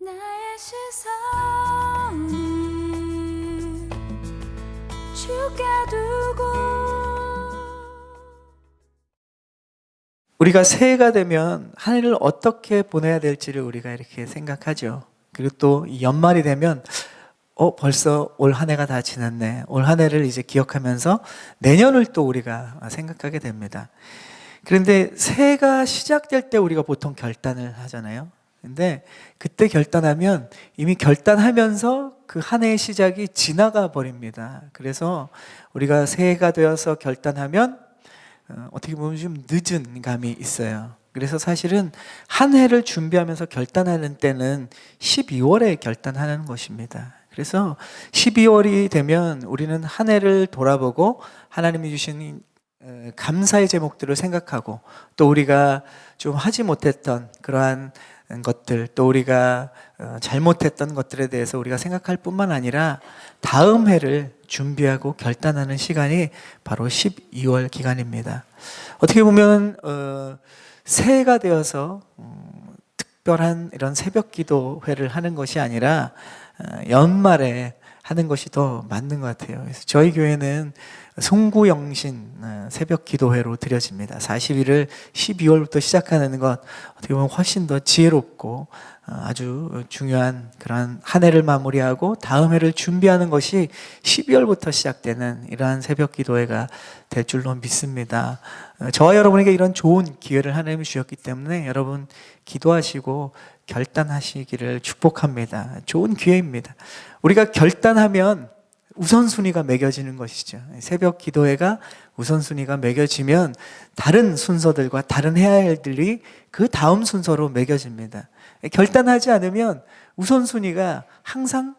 나의 시선을 주께 두고 우리가 새해가 되면 한 해를 어떻게 보내야 될지를 우리가 이렇게 생각하죠. 그리고 또 이 연말이 되면 벌써 올 한 해가 다 지났네. 올 한 해를 이제 기억하면서 내년을 또 우리가 생각하게 됩니다. 그런데 새해가 시작될 때 우리가 보통 결단을 하잖아요. 근데 그때 결단하면 이미 결단하면서 그 한 해의 시작이 지나가 버립니다. 그래서 우리가 새해가 되어서 결단하면 어떻게 보면 좀 늦은 감이 있어요. 그래서 사실은 한 해를 준비하면서 결단하는 때는 12월에 결단하는 것입니다. 그래서 12월이 되면 우리는 한 해를 돌아보고 하나님이 주신 감사의 제목들을 생각하고, 또 우리가 좀 하지 못했던 그러한 것들, 또 우리가 잘못했던 것들에 대해서 우리가 생각할 뿐만 아니라 다음 해를 준비하고 결단하는 시간이 바로 12월 기간입니다. 어떻게 보면 새해가 되어서 특별한 이런 새벽 기도회를 하는 것이 아니라 연말에 하는 것이 더 맞는 것 같아요. 그래서 저희 교회는 송구영신 새벽 기도회로 드려집니다. 40일을 12월부터 시작하는 것, 어떻게 보면 훨씬 더 지혜롭고 아주 중요한 그런 한 해를 마무리하고 다음 해를 준비하는 것이 12월부터 시작되는 이러한 새벽 기도회가 될 줄로 믿습니다. 저와 여러분에게 이런 좋은 기회를 하나님이 주셨기 때문에 여러분 기도하시고 결단하시기를 축복합니다. 좋은 기회입니다. 우리가 결단하면 우선순위가 매겨지는 것이죠. 새벽 기도회가 우선순위가 매겨지면 다른 순서들과 다른 해야 할 일들이 그 다음 순서로 매겨집니다. 결단하지 않으면 우선순위가 항상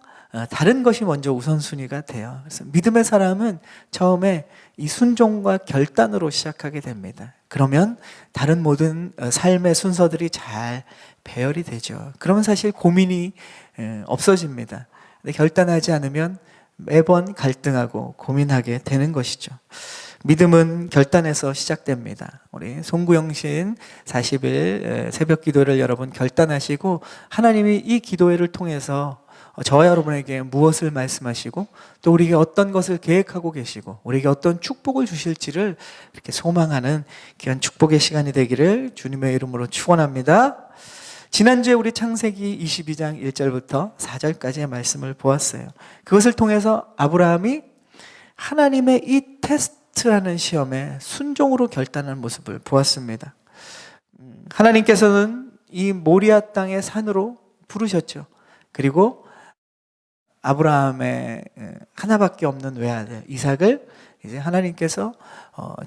다른 것이 먼저 우선순위가 돼요. 그래서 믿음의 사람은 처음에 이 순종과 결단으로 시작하게 됩니다. 그러면 다른 모든 삶의 순서들이 잘 배열이 되죠. 그러면 사실 고민이 없어집니다. 근데 결단하지 않으면 매번 갈등하고 고민하게 되는 것이죠. 믿음은 결단에서 시작됩니다. 우리 송구영신 40일 새벽 기도를 여러분 결단하시고, 하나님이 이 기도회를 통해서 저와 여러분에게 무엇을 말씀하시고 또 우리에게 어떤 것을 계획하고 계시고 우리에게 어떤 축복을 주실지를 이렇게 소망하는 귀한 축복의 시간이 되기를 주님의 이름으로 축원합니다. 지난주에 우리 창세기 22장 1절부터 4절까지의 말씀을 보았어요. 그것을 통해서 아브라함이 하나님의 이 테스트라는 시험에 순종으로 결단하는 모습을 보았습니다. 하나님께서는 이 모리아 땅의 산으로 부르셨죠. 그리고 아브라함의 하나밖에 없는 외아들 이삭을 이제 하나님께서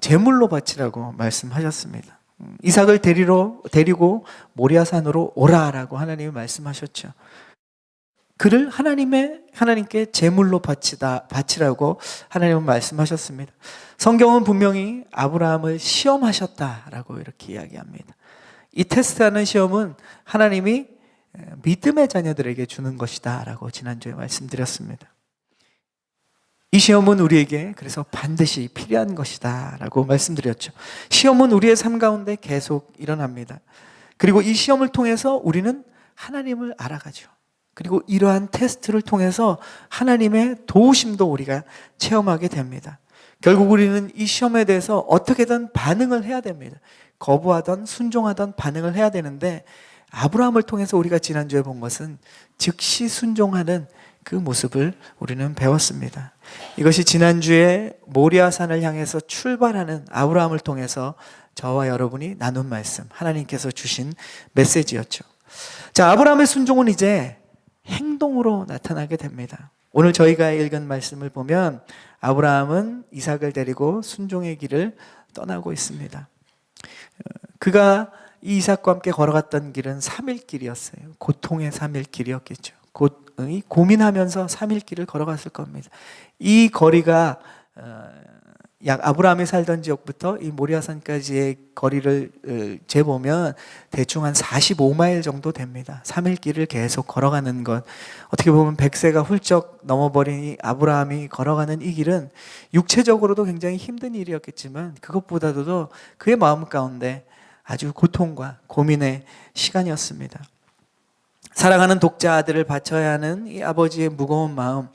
제물로 바치라고 말씀하셨습니다. 이삭을 데리고 모리아산으로 오라라고 하나님이 말씀하셨죠. 그를 하나님께 제물로 바치라고 하나님은 말씀하셨습니다. 성경은 분명히 아브라함을 시험하셨다라고 이렇게 이야기합니다. 이 테스트하는 시험은 하나님이 믿음의 자녀들에게 주는 것이다 라고 지난주에 말씀드렸습니다. 이 시험은 우리에게 그래서 반드시 필요한 것이다 라고 말씀드렸죠. 시험은 우리의 삶 가운데 계속 일어납니다. 그리고 이 시험을 통해서 우리는 하나님을 알아가죠. 그리고 이러한 테스트를 통해서 하나님의 도우심도 우리가 체험하게 됩니다. 결국 우리는 이 시험에 대해서 어떻게든 반응을 해야 됩니다. 거부하던 순종하던 반응을 해야 되는데, 아브라함을 통해서 우리가 지난주에 본 것은 즉시 순종하는 그 모습을 우리는 배웠습니다. 이것이 지난주에 모리아산을 향해서 출발하는 아브라함을 통해서 저와 여러분이 나눈 말씀, 하나님께서 주신 메시지였죠. 자, 아브라함의 순종은 이제 행동으로 나타나게 됩니다. 오늘 저희가 읽은 말씀을 보면 아브라함은 이삭을 데리고 순종의 길을 떠나고 있습니다. 그가 이 이삭과 함께 걸어갔던 길은 3일 길이었어요. 고통의 3일 길이었겠죠. 고민하면서 3일 길을 걸어갔을 겁니다. 이 거리가 약 아브라함이 살던 지역부터 이 모리아산까지의 거리를 재보면 대충 한 45마일 정도 됩니다. 3일 길을 계속 걸어가는 것, 어떻게 보면 100세가 훌쩍 넘어버린 이 아브라함이 걸어가는 이 길은 육체적으로도 굉장히 힘든 일이었겠지만 그것보다도 그의 마음 가운데 아주 고통과 고민의 시간이었습니다. 사랑하는 독자 아들을 바쳐야 하는 이 아버지의 무거운 마음,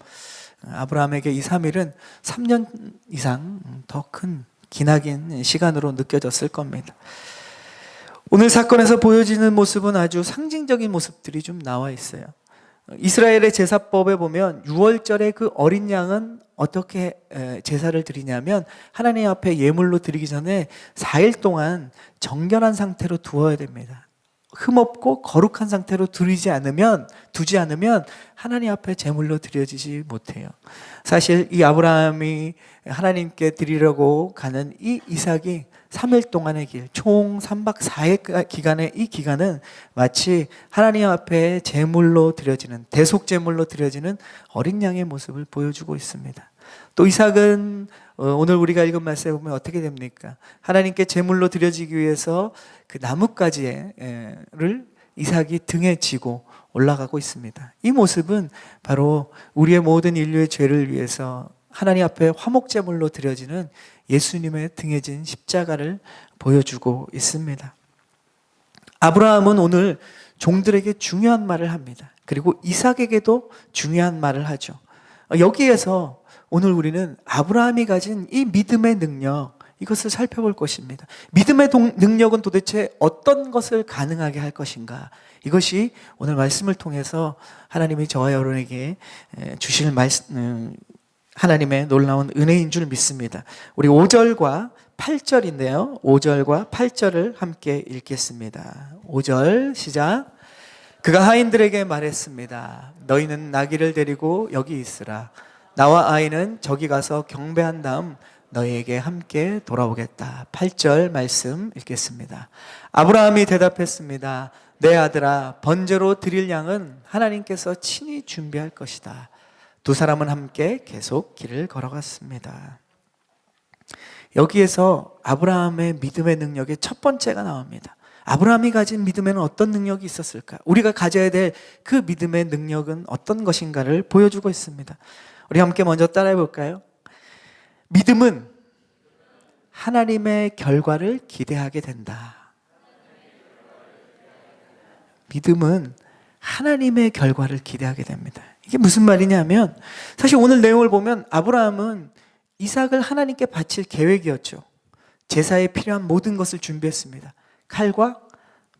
아브라함에게 이 3일은 3년 이상 더 큰 기나긴 시간으로 느껴졌을 겁니다. 오늘 사건에서 보여지는 모습은 아주 상징적인 모습들이 좀 나와 있어요. 이스라엘의 제사법에 보면 6월절에 그 어린 양은 어떻게 제사를 드리냐면 하나님 앞에 예물로 드리기 전에 4일 동안 정결한 상태로 두어야 됩니다. 흠없고 거룩한 상태로 두지 않으면 하나님 앞에 제물로 드려지지 못해요. 사실 이 아브라함이 하나님께 드리려고 가는 이 이삭이 3일 동안의 길, 총 3박 4일 기간의 이 기간은 마치 하나님 앞에 제물로 드려지는, 대속 제물로 드려지는 어린 양의 모습을 보여주고 있습니다. 또 이삭은 오늘 우리가 읽은 말씀에 보면 어떻게 됩니까? 하나님께 제물로 드려지기 위해서 그 나뭇가지를 이삭이 등에 지고 올라가고 있습니다. 이 모습은 바로 우리의 모든 인류의 죄를 위해서 하나님 앞에 화목제물로 드려지는 예수님의 등에 진 십자가를 보여주고 있습니다. 아브라함은 오늘 종들에게 중요한 말을 합니다. 그리고 이삭에게도 중요한 말을 하죠. 여기에서 오늘 우리는 아브라함이 가진 이 믿음의 능력, 이것을 살펴볼 것입니다. 믿음의 능력은 도대체 어떤 것을 가능하게 할 것인가? 이것이 오늘 말씀을 통해서 하나님이 저와 여러분에게 주실 하나님의 놀라운 은혜인 줄 믿습니다. 우리 5절과 8절인데요. 5절과 8절을 함께 읽겠습니다. 5절 시작. 그가 하인들에게 말했습니다. 너희는 나귀를 데리고 여기 있으라. 나와 아이는 저기 가서 경배한 다음 너희에게 함께 돌아오겠다. 8절 말씀 읽겠습니다. 아브라함이 대답했습니다. 내 아들아, 번제로 드릴 양은 하나님께서 친히 준비할 것이다. 두 사람은 함께 계속 길을 걸어갔습니다. 여기에서 아브라함의 믿음의 능력의 첫 번째가 나옵니다. 아브라함이 가진 믿음에는 어떤 능력이 있었을까? 우리가 가져야 될 그 믿음의 능력은 어떤 것인가를 보여주고 있습니다. 우리 함께 먼저 따라해 볼까요? 믿음은 하나님의 결과를 기대하게 된다. 믿음은 하나님의 결과를 기대하게 됩니다. 이게 무슨 말이냐면 사실 오늘 내용을 보면 아브라함은 이삭을 하나님께 바칠 계획이었죠. 제사에 필요한 모든 것을 준비했습니다. 칼과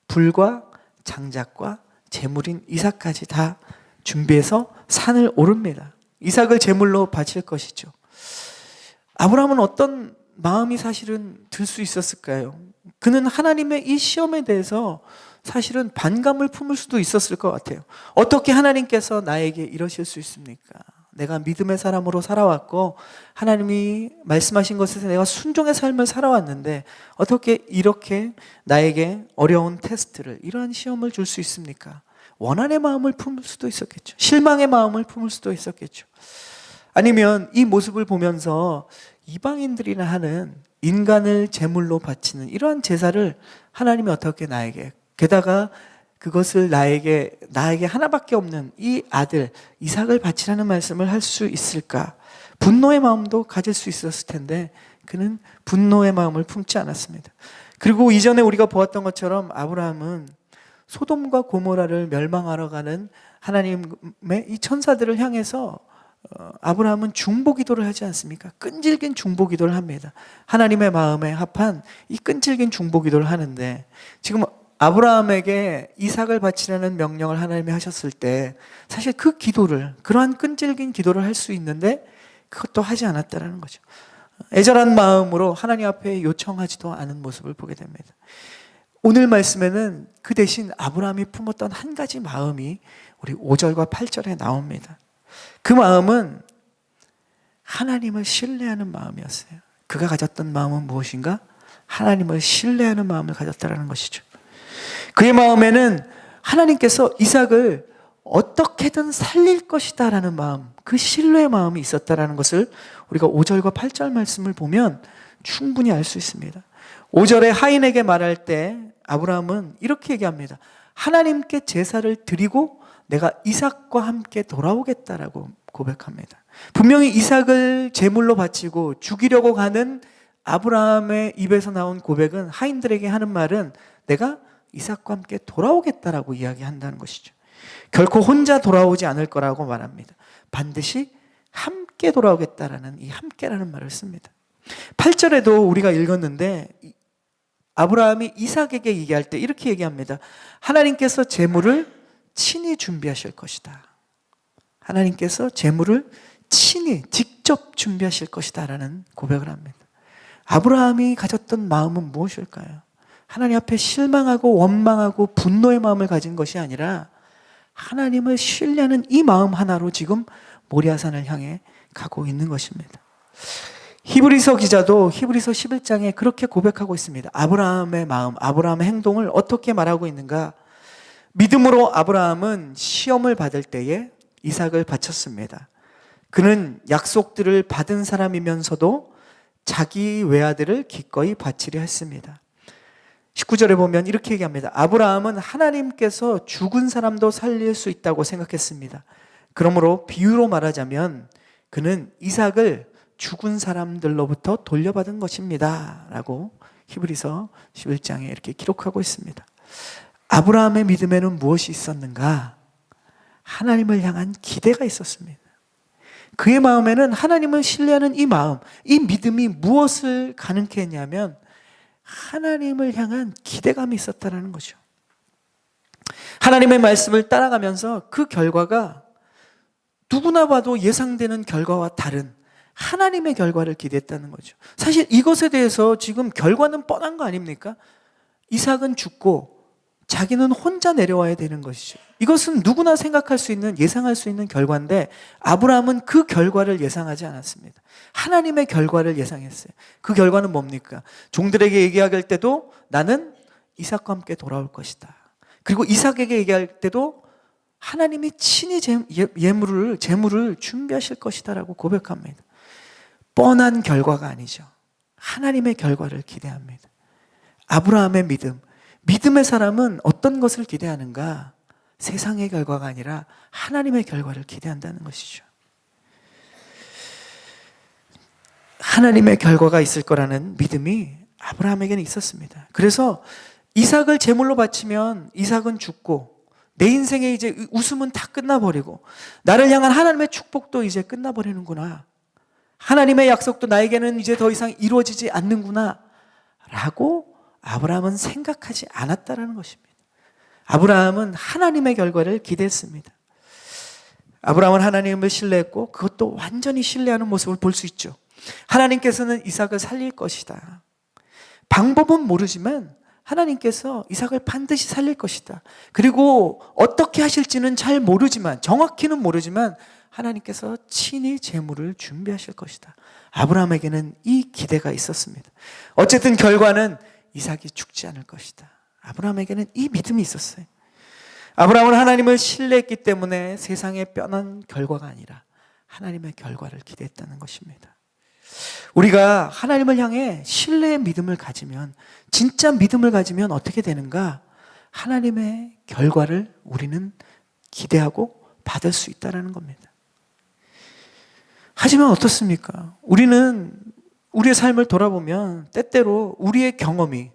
불과 장작과 제물인 이삭까지 다 준비해서 산을 오릅니다. 이삭을 제물로 바칠 것이죠. 아브라함은 어떤 마음이 사실은 들 수 있었을까요? 그는 하나님의 이 시험에 대해서 사실은 반감을 품을 수도 있었을 것 같아요. 어떻게 하나님께서 나에게 이러실 수 있습니까? 내가 믿음의 사람으로 살아왔고 하나님이 말씀하신 것에서 내가 순종의 삶을 살아왔는데 어떻게 이렇게 나에게 어려운 테스트를, 이러한 시험을 줄 수 있습니까? 원한의 마음을 품을 수도 있었겠죠. 실망의 마음을 품을 수도 있었겠죠. 아니면 이 모습을 보면서 이방인들이나 하는 인간을 제물로 바치는 이러한 제사를 하나님이 어떻게 나에게, 게다가 그것을 나에게 하나밖에 없는 이 아들 이삭을 바치라는 말씀을 할 수 있을까? 분노의 마음도 가질 수 있었을 텐데 그는 분노의 마음을 품지 않았습니다. 그리고 이전에 우리가 보았던 것처럼 아브라함은 소돔과 고모라를 멸망하러 가는 하나님의 이 천사들을 향해서 아브라함은 중보기도를 하지 않습니까? 끈질긴 중보기도를 합니다. 하나님의 마음에 합한 이 끈질긴 중보기도를 하는데 지금 아브라함에게 이삭을 바치라는 명령을 하나님이 하셨을 때 사실 그 기도를, 그러한 끈질긴 기도를 할 수 있는데 그것도 하지 않았다는 거죠. 애절한 마음으로 하나님 앞에 요청하지도 않은 모습을 보게 됩니다. 오늘 말씀에는 그 대신 아브라함이 품었던 한 가지 마음이 우리 5절과 8절에 나옵니다. 그 마음은 하나님을 신뢰하는 마음이었어요. 그가 가졌던 마음은 무엇인가? 하나님을 신뢰하는 마음을 가졌다는 것이죠. 그의 마음에는 하나님께서 이삭을 어떻게든 살릴 것이다 라는 마음, 그 신뢰의 마음이 있었다는 것을 우리가 5절과 8절 말씀을 보면 충분히 알 수 있습니다. 5절에 하인에게 말할 때 아브라함은 이렇게 얘기합니다. 하나님께 제사를 드리고 내가 이삭과 함께 돌아오겠다라고 고백합니다. 분명히 이삭을 제물로 바치고 죽이려고 가는 아브라함의 입에서 나온 고백은, 하인들에게 하는 말은 내가 이삭과 함께 돌아오겠다라고 이야기한다는 것이죠. 결코 혼자 돌아오지 않을 거라고 말합니다. 반드시 함께 돌아오겠다라는 이 함께라는 말을 씁니다. 8절에도 우리가 읽었는데 아브라함이 이삭에게 얘기할 때 이렇게 얘기합니다. 하나님께서 재물을 친히 준비하실 것이다. 하나님께서 재물을 친히 직접 준비하실 것이다 라는 고백을 합니다. 아브라함이 가졌던 마음은 무엇일까요? 하나님 앞에 실망하고 원망하고 분노의 마음을 가진 것이 아니라 하나님을 신뢰하는 이 마음 하나로 지금 모리아산을 향해 가고 있는 것입니다. 히브리서 기자도 히브리서 11장에 그렇게 고백하고 있습니다. 아브라함의 마음, 아브라함의 행동을 어떻게 말하고 있는가? 믿음으로 아브라함은 시험을 받을 때에 이삭을 바쳤습니다. 그는 약속들을 받은 사람이면서도 자기 외아들을 기꺼이 바치려 했습니다. 19절에 보면 이렇게 얘기합니다. 아브라함은 하나님께서 죽은 사람도 살릴 수 있다고 생각했습니다. 그러므로 비유로 말하자면 그는 이삭을 죽은 사람들로부터 돌려받은 것입니다 라고 히브리서 11장에 이렇게 기록하고 있습니다. 아브라함의 믿음에는 무엇이 있었는가? 하나님을 향한 기대가 있었습니다. 그의 마음에는 하나님을 신뢰하는 이 마음, 이 믿음이 무엇을 가능케 했냐면 하나님을 향한 기대감이 있었다는 거죠. 하나님의 말씀을 따라가면서 그 결과가 누구나 봐도 예상되는 결과와 다른 하나님의 결과를 기대했다는 거죠. 사실 이것에 대해서 지금 결과는 뻔한 거 아닙니까? 이삭은 죽고 자기는 혼자 내려와야 되는 것이죠. 이것은 누구나 생각할 수 있는, 예상할 수 있는 결과인데 아브라함은 그 결과를 예상하지 않았습니다. 하나님의 결과를 예상했어요. 그 결과는 뭡니까? 종들에게 얘기할 때도 나는 이삭과 함께 돌아올 것이다. 그리고 이삭에게 얘기할 때도 하나님이 친히 재물을 준비하실 것이다 라고 고백합니다. 뻔한 결과가 아니죠. 하나님의 결과를 기대합니다. 아브라함의 믿음, 믿음의 사람은 어떤 것을 기대하는가? 세상의 결과가 아니라 하나님의 결과를 기대한다는 것이죠. 하나님의 결과가 있을 거라는 믿음이 아브라함에게는 있었습니다. 그래서 이삭을 제물로 바치면 이삭은 죽고 내 인생에 이제 웃음은 다 끝나버리고 나를 향한 하나님의 축복도 이제 끝나버리는구나. 하나님의 약속도 나에게는 이제 더 이상 이루어지지 않는구나 라고 아브라함은 생각하지 않았다는 것입니다. 아브라함은 하나님의 결과를 기대했습니다. 아브라함은 하나님을 신뢰했고 그것도 완전히 신뢰하는 모습을 볼 수 있죠. 하나님께서는 이삭을 살릴 것이다. 방법은 모르지만 하나님께서 이삭을 반드시 살릴 것이다. 그리고 어떻게 하실지는 잘 모르지만, 정확히는 모르지만 하나님께서 친히 재물을 준비하실 것이다. 아브라함에게는 이 기대가 있었습니다. 어쨌든 결과는 이삭이 죽지 않을 것이다. 아브라함에게는 이 믿음이 있었어요. 아브라함은 하나님을 신뢰했기 때문에 세상의 뻔한 결과가 아니라 하나님의 결과를 기대했다는 것입니다. 우리가 하나님을 향해 신뢰의 믿음을 가지면, 진짜 믿음을 가지면 어떻게 되는가? 하나님의 결과를 우리는 기대하고 받을 수 있다는 겁니다. 하지만 어떻습니까? 우리는 우리의 삶을 돌아보면 때때로 우리의 경험이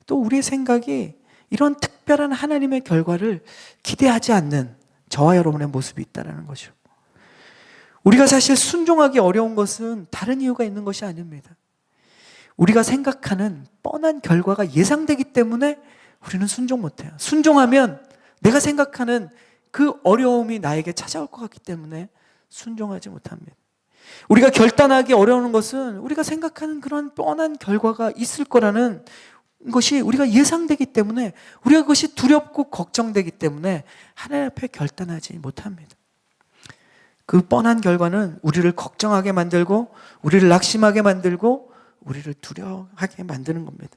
또 우리의 생각이 이런 특별한 하나님의 결과를 기대하지 않는 저와 여러분의 모습이 있다는 거죠. 우리가 사실 순종하기 어려운 것은 다른 이유가 있는 것이 아닙니다. 우리가 생각하는 뻔한 결과가 예상되기 때문에 우리는 순종 못해요. 순종하면 내가 생각하는 그 어려움이 나에게 찾아올 것 같기 때문에 순종하지 못합니다. 우리가 결단하기 어려운 것은 우리가 생각하는 그런 뻔한 결과가 있을 거라는 것이 우리가 예상되기 때문에, 우리가 그것이 두렵고 걱정되기 때문에 하나님 앞에 결단하지 못합니다. 그 뻔한 결과는 우리를 걱정하게 만들고 우리를 낙심하게 만들고 우리를 두려워하게 만드는 겁니다.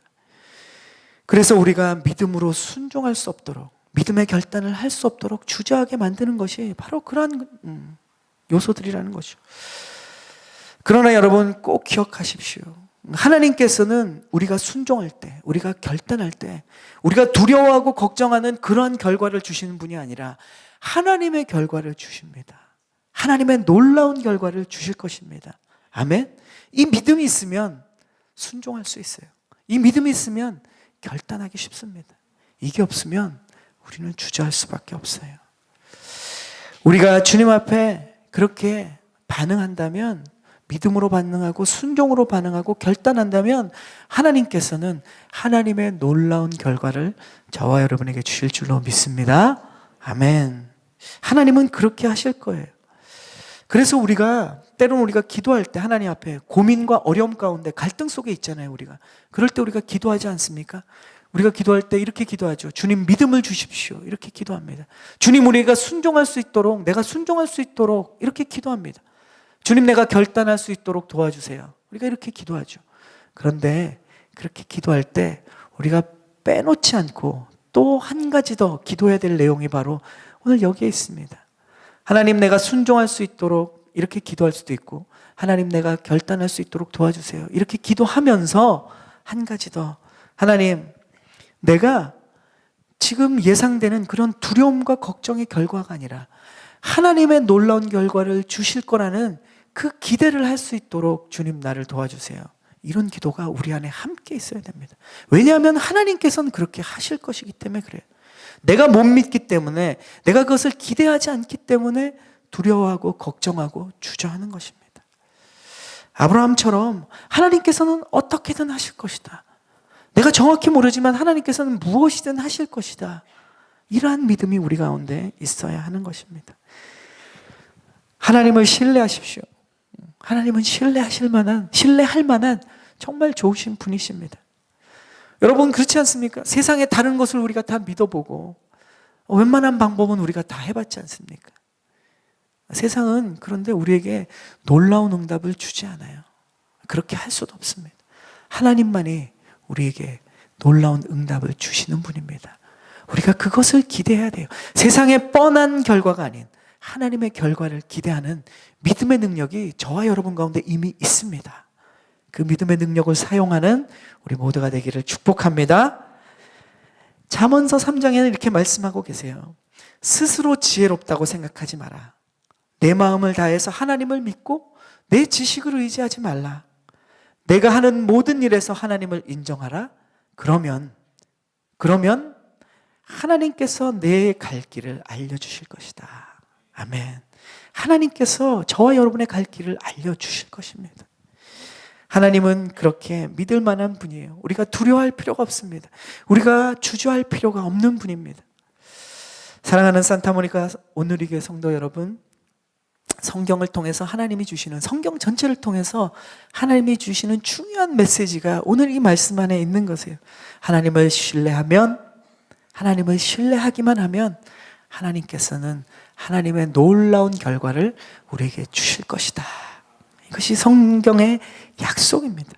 그래서 우리가 믿음으로 순종할 수 없도록, 믿음의 결단을 할 수 없도록 주저하게 만드는 것이 바로 그러한 요소들이라는 거죠. 그러나 여러분 꼭 기억하십시오. 하나님께서는 우리가 순종할 때, 우리가 결단할 때, 우리가 두려워하고 걱정하는 그러한 결과를 주시는 분이 아니라 하나님의 결과를 주십니다. 하나님의 놀라운 결과를 주실 것입니다. 아멘? 이 믿음이 있으면 순종할 수 있어요. 이 믿음이 있으면 결단하기 쉽습니다. 이게 없으면 우리는 주저할 수밖에 없어요. 우리가 주님 앞에 그렇게 반응한다면, 믿음으로 반응하고 순종으로 반응하고 결단한다면 하나님께서는 하나님의 놀라운 결과를 저와 여러분에게 주실 줄로 믿습니다. 아멘. 하나님은 그렇게 하실 거예요. 그래서 때로는 우리가 기도할 때 하나님 앞에 고민과 어려움 가운데 갈등 속에 있잖아요, 우리가. 그럴 때 우리가 기도하지 않습니까? 우리가 기도할 때 이렇게 기도하죠. 주님, 믿음을 주십시오. 이렇게 기도합니다. 주님, 우리가 순종할 수 있도록, 내가 순종할 수 있도록 이렇게 기도합니다. 주님, 내가 결단할 수 있도록 도와주세요. 우리가 이렇게 기도하죠. 그런데 그렇게 기도할 때 우리가 빼놓지 않고 또 한 가지 더 기도해야 될 내용이 바로 오늘 여기에 있습니다. 하나님, 내가 순종할 수 있도록 이렇게 기도할 수도 있고, 하나님, 내가 결단할 수 있도록 도와주세요. 이렇게 기도하면서 한 가지 더, 하나님, 내가 지금 예상되는 그런 두려움과 걱정의 결과가 아니라 하나님의 놀라운 결과를 주실 거라는 그 기대를 할 수 있도록 주님, 나를 도와주세요. 이런 기도가 우리 안에 함께 있어야 됩니다. 왜냐하면 하나님께서는 그렇게 하실 것이기 때문에 그래요. 내가 못 믿기 때문에, 내가 그것을 기대하지 않기 때문에 두려워하고 걱정하고 주저하는 것입니다. 아브라함처럼 하나님께서는 어떻게든 하실 것이다. 내가 정확히 모르지만 하나님께서는 무엇이든 하실 것이다. 이러한 믿음이 우리 가운데 있어야 하는 것입니다. 하나님을 신뢰하십시오. 하나님은 신뢰할 만한 정말 좋으신 분이십니다. 여러분, 그렇지 않습니까? 세상의 다른 것을 우리가 다 믿어보고 웬만한 방법은 우리가 다 해봤지 않습니까? 세상은 그런데 우리에게 놀라운 응답을 주지 않아요. 그렇게 할 수도 없습니다. 하나님만이 우리에게 놀라운 응답을 주시는 분입니다. 우리가 그것을 기대해야 돼요. 세상의 뻔한 결과가 아닌 하나님의 결과를 기대하는 믿음의 능력이 저와 여러분 가운데 이미 있습니다. 그 믿음의 능력을 사용하는 우리 모두가 되기를 축복합니다. 잠언서 3장에는 이렇게 말씀하고 계세요. 스스로 지혜롭다고 생각하지 마라. 내 마음을 다해서 하나님을 믿고 내 지식을 의지하지 말라. 내가 하는 모든 일에서 하나님을 인정하라. 그러면 하나님께서 내 갈 길을 알려주실 것이다. 아멘. 하나님께서 저와 여러분의 갈 길을 알려주실 것입니다. 하나님은 그렇게 믿을 만한 분이에요. 우리가 두려워할 필요가 없습니다. 우리가 주저할 필요가 없는 분입니다. 사랑하는 산타모니카 온누리교회 성도 여러분, 성경을 통해서 하나님이 주시는, 성경 전체를 통해서 하나님이 주시는 중요한 메시지가 오늘 이 말씀 안에 있는 것이에요. 하나님을 신뢰하기만 하면 하나님께서는 하나님의 놀라운 결과를 우리에게 주실 것이다. 이것이 성경의 약속입니다.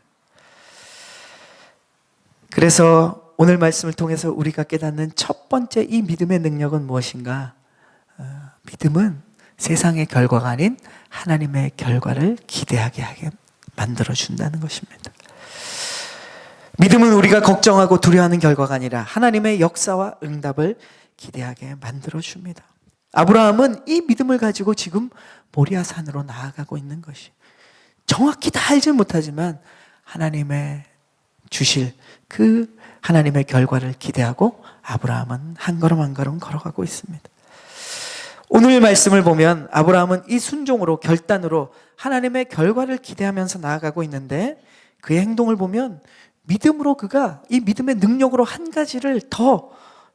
그래서 오늘 말씀을 통해서 우리가 깨닫는 첫 번째 이 믿음의 능력은 무엇인가? 믿음은 세상의 결과가 아닌 하나님의 결과를 기대하게 하게 만들어준다는 것입니다. 믿음은 우리가 걱정하고 두려워하는 결과가 아니라 하나님의 역사와 응답을 기대하게 만들어줍니다. 아브라함은 이 믿음을 가지고 지금 모리아산으로 나아가고 있는 것이, 정확히 다 알지 못하지만 하나님의 주실 그 하나님의 결과를 기대하고 아브라함은 한 걸음 한 걸음 걸어가고 있습니다. 오늘 말씀을 보면 아브라함은 이 순종으로, 결단으로 하나님의 결과를 기대하면서 나아가고 있는데, 그의 행동을 보면 믿음으로, 그가 이 믿음의 능력으로 한 가지를 더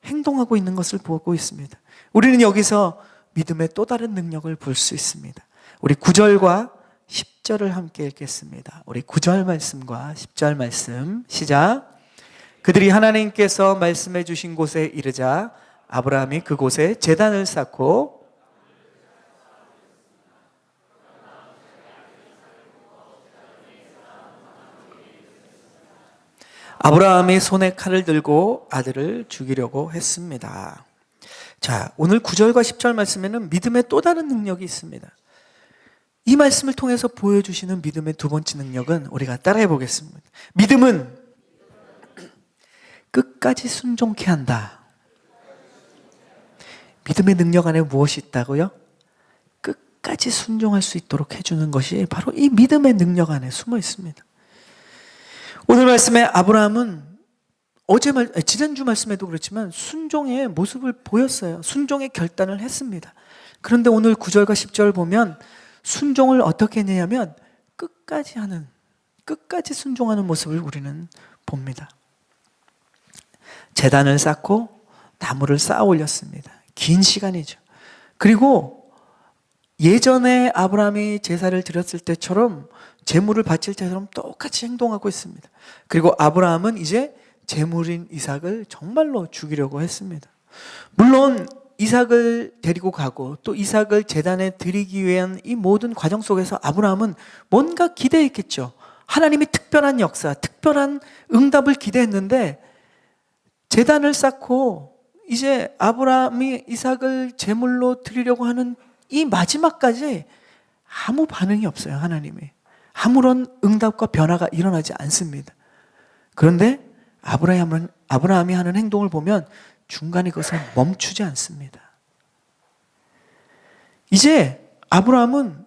행동하고 있는 것을 보고 있습니다. 우리는 여기서 믿음의 또 다른 능력을 볼 수 있습니다. 우리 9절과 10절을 함께 읽겠습니다. 우리 9절 말씀과 10절 말씀 시작. 그들이 하나님께서 말씀해 주신 곳에 이르자 아브라함이 그곳에 제단을 쌓고 아브라함이 손에 칼을 들고 아들을 죽이려고 했습니다. 자, 오늘 9절과 10절 말씀에는 믿음의 또 다른 능력이 있습니다. 이 말씀을 통해서 보여주시는 믿음의 두 번째 능력은 우리가 따라해 보겠습니다. 믿음은 끝까지 순종케 한다. 믿음의 능력 안에 무엇이 있다고요? 끝까지 순종할 수 있도록 해주는 것이 바로 이 믿음의 능력 안에 숨어 있습니다. 오늘 말씀에 아브라함은 지난주 말씀에도 그렇지만 순종의 모습을 보였어요. 순종의 결단을 했습니다. 그런데 오늘 9절과 10절 보면 순종을 어떻게 했냐면 끝까지 순종하는 모습을 우리는 봅니다. 제단을 쌓고 나무를 쌓아 올렸습니다. 긴 시간이죠. 그리고 예전에 아브라함이 제사를 드렸을 때처럼 제물을 바칠 때처럼 똑같이 행동하고 있습니다. 그리고 아브라함은 이제 제물인 이삭을 정말로 죽이려고 했습니다. 물론 이삭을 데리고 가고 또 이삭을 제단에 드리기 위한 이 모든 과정 속에서 아브라함은 뭔가 기대했겠죠. 하나님이 특별한 역사, 특별한 응답을 기대했는데 제단을 쌓고 이제 아브라함이 이삭을 제물로 드리려고 하는 이 마지막까지 아무 반응이 없어요. 하나님이 아무런 응답과 변화가 일어나지 않습니다. 그런데 아브라함이 하는 행동을 보면 중간에 그것을 멈추지 않습니다. 이제 아브라함은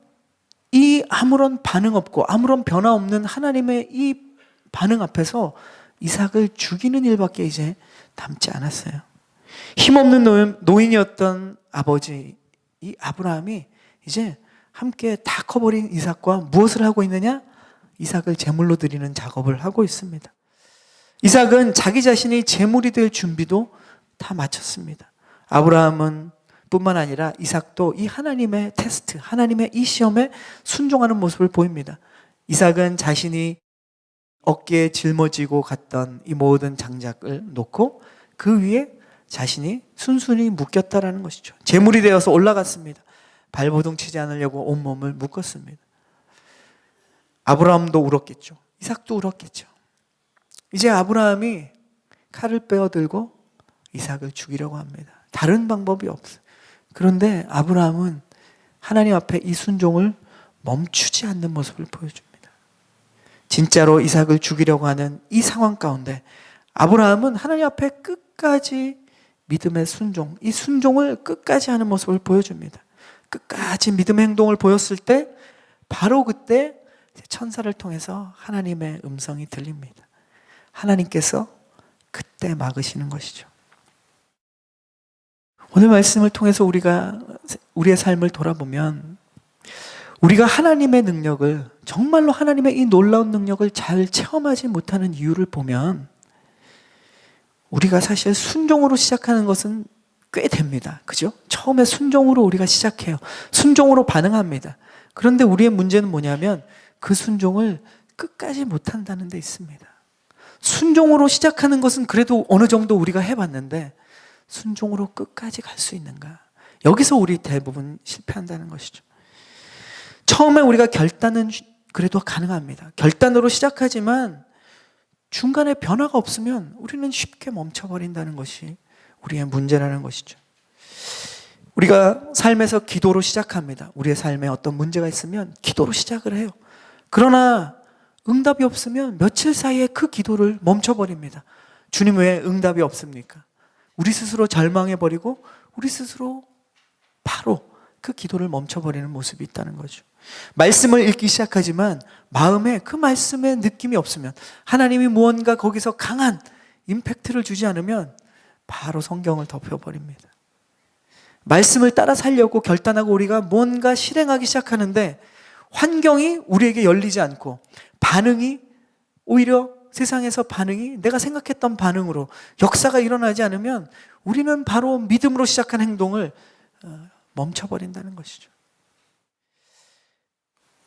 이 아무런 반응 없고 아무런 변화 없는 하나님의 이 반응 앞에서 이삭을 죽이는 일밖에 이제 남지 않았어요. 힘없는 노인이었던 아버지 이 아브라함이 이제 함께 다 커버린 이삭과 무엇을 하고 있느냐? 이삭을 제물로 드리는 작업을 하고 있습니다. 이삭은 자기 자신이 제물이 될 준비도 다 마쳤습니다. 아브라함은 뿐만 아니라 이삭도 이 하나님의 테스트, 하나님의 이 시험에 순종하는 모습을 보입니다. 이삭은 자신이 어깨에 짊어지고 갔던 이 모든 장작을 놓고 그 위에 자신이 순순히 묶였다라는 것이죠. 제물이 되어서 올라갔습니다. 발버둥 치지 않으려고 온몸을 묶었습니다. 아브라함도 울었겠죠. 이삭도 울었겠죠. 이제 아브라함이 칼을 빼어들고 이삭을 죽이려고 합니다. 다른 방법이 없어요. 그런데 아브라함은 하나님 앞에 이 순종을 멈추지 않는 모습을 보여줍니다. 진짜로 이삭을 죽이려고 하는 이 상황 가운데 아브라함은 하나님 앞에 끝까지 믿음의 순종, 이 순종을 끝까지 하는 모습을 보여줍니다. 끝까지 믿음의 행동을 보였을 때 바로 그때 천사를 통해서 하나님의 음성이 들립니다. 하나님께서 그때 막으시는 것이죠. 오늘 말씀을 통해서 우리가 우리의 삶을 돌아보면 우리가 하나님의 능력을, 정말로 하나님의 이 놀라운 능력을 잘 체험하지 못하는 이유를 보면 우리가 사실 순종으로 시작하는 것은 꽤 됩니다. 그죠? 처음에 순종으로 우리가 시작해요. 순종으로 반응합니다. 그런데 우리의 문제는 뭐냐면 그 순종을 끝까지 못한다는 데 있습니다. 순종으로 시작하는 것은 그래도 어느 정도 우리가 해봤는데 순종으로 끝까지 갈 수 있는가? 여기서 우리 대부분 실패한다는 것이죠. 처음에 우리가 결단은 그래도 가능합니다. 결단으로 시작하지만 중간에 변화가 없으면 우리는 쉽게 멈춰버린다는 것이 우리의 문제라는 것이죠. 우리가 삶에서 기도로 시작합니다. 우리의 삶에 어떤 문제가 있으면 기도로 시작을 해요. 그러나 응답이 없으면 며칠 사이에 그 기도를 멈춰버립니다. 주님 왜 응답이 없습니까? 우리 스스로 절망해버리고 우리 스스로 바로 그 기도를 멈춰버리는 모습이 있다는 거죠. 말씀을 읽기 시작하지만 마음에 그 말씀의 느낌이 없으면, 하나님이 무언가 거기서 강한 임팩트를 주지 않으면 바로 성경을 덮여버립니다. 말씀을 따라 살려고 결단하고 우리가 뭔가 실행하기 시작하는데 환경이 우리에게 열리지 않고 반응이 오히려 세상에서 반응이 내가 생각했던 반응으로 역사가 일어나지 않으면 우리는 바로 믿음으로 시작한 행동을 멈춰버린다는 것이죠.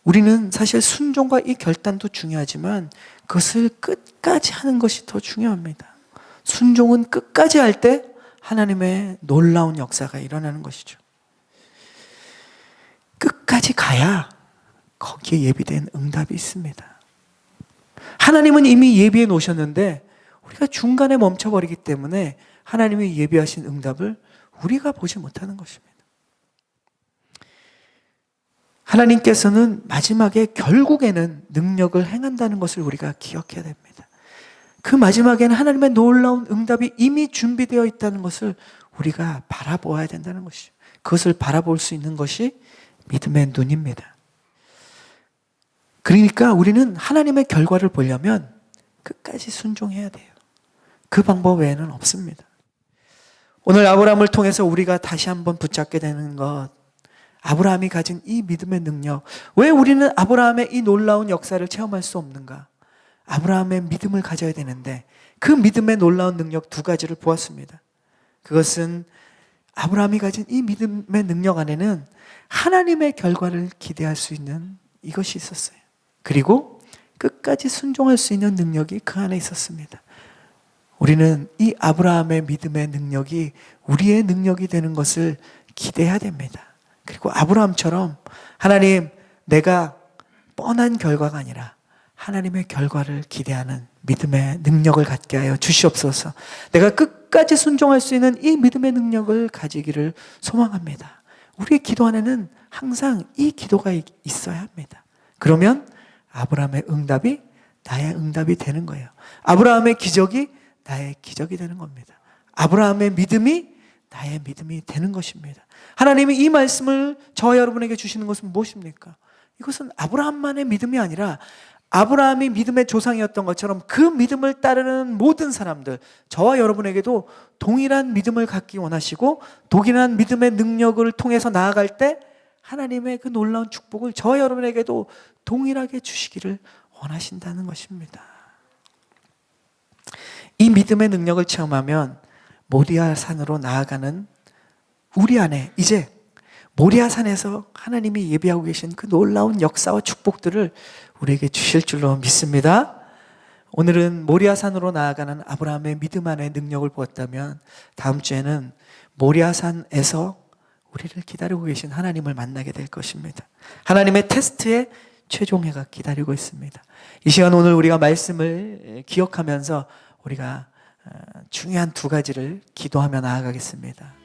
우리는 사실 순종과 이 결단도 중요하지만 그것을 끝까지 하는 것이 더 중요합니다. 순종은 끝까지 할 때 하나님의 놀라운 역사가 일어나는 것이죠. 끝까지 가야 거기에 예비된 응답이 있습니다. 하나님은 이미 예비해 놓으셨는데 우리가 중간에 멈춰버리기 때문에 하나님이 예비하신 응답을 우리가 보지 못하는 것입니다. 하나님께서는 마지막에 결국에는 능력을 행한다는 것을 우리가 기억해야 됩니다. 그 마지막에는 하나님의 놀라운 응답이 이미 준비되어 있다는 것을 우리가 바라보아야 된다는 것이죠. 그것을 바라볼 수 있는 것이 믿음의 눈입니다. 그러니까 우리는 하나님의 결과를 보려면 끝까지 순종해야 돼요. 그 방법 외에는 없습니다. 오늘 아브라함을 통해서 우리가 다시 한번 붙잡게 되는 것, 아브라함이 가진 이 믿음의 능력, 왜 우리는 아브라함의 이 놀라운 역사를 체험할 수 없는가? 아브라함의 믿음을 가져야 되는데 그 믿음의 놀라운 능력 두 가지를 보았습니다. 그것은 아브라함이 가진 이 믿음의 능력 안에는 하나님의 결과를 기대할 수 있는 이것이 있었어요. 그리고 끝까지 순종할 수 있는 능력이 그 안에 있었습니다. 우리는 이 아브라함의 믿음의 능력이 우리의 능력이 되는 것을 기대해야 됩니다. 그리고 아브라함처럼 하나님, 내가 뻔한 결과가 아니라 하나님의 결과를 기대하는 믿음의 능력을 갖게 하여 주시옵소서. 내가 끝까지 순종할 수 있는 이 믿음의 능력을 가지기를 소망합니다. 우리의 기도 안에는 항상 이 기도가 있어야 합니다. 그러면 아브라함의 응답이 나의 응답이 되는 거예요. 아브라함의 기적이 나의 기적이 되는 겁니다. 아브라함의 믿음이 나의 믿음이 되는 것입니다. 하나님이 이 말씀을 저와 여러분에게 주시는 것은 무엇입니까? 이것은 아브라함만의 믿음이 아니라 아브라함이 믿음의 조상이었던 것처럼 그 믿음을 따르는 모든 사람들, 저와 여러분에게도 동일한 믿음을 갖기 원하시고 동일한 믿음의 능력을 통해서 나아갈 때 하나님의 그 놀라운 축복을 저와 여러분에게도 동일하게 주시기를 원하신다는 것입니다. 이 믿음의 능력을 체험하면 모리아 산으로 나아가는 우리 안에 이제 모리아 산에서 하나님이 예비하고 계신 그 놀라운 역사와 축복들을 우리에게 주실 줄로 믿습니다. 오늘은 모리아 산으로 나아가는 아브라함의 믿음 안의 능력을 보았다면 다음 주에는 모리아 산에서 우리를 기다리고 계신 하나님을 만나게 될 것입니다. 하나님의 테스트의 최종회가 기다리고 있습니다. 이 시간 오늘 우리가 말씀을 기억하면서 우리가 중요한 두 가지를 기도하며 나아가겠습니다.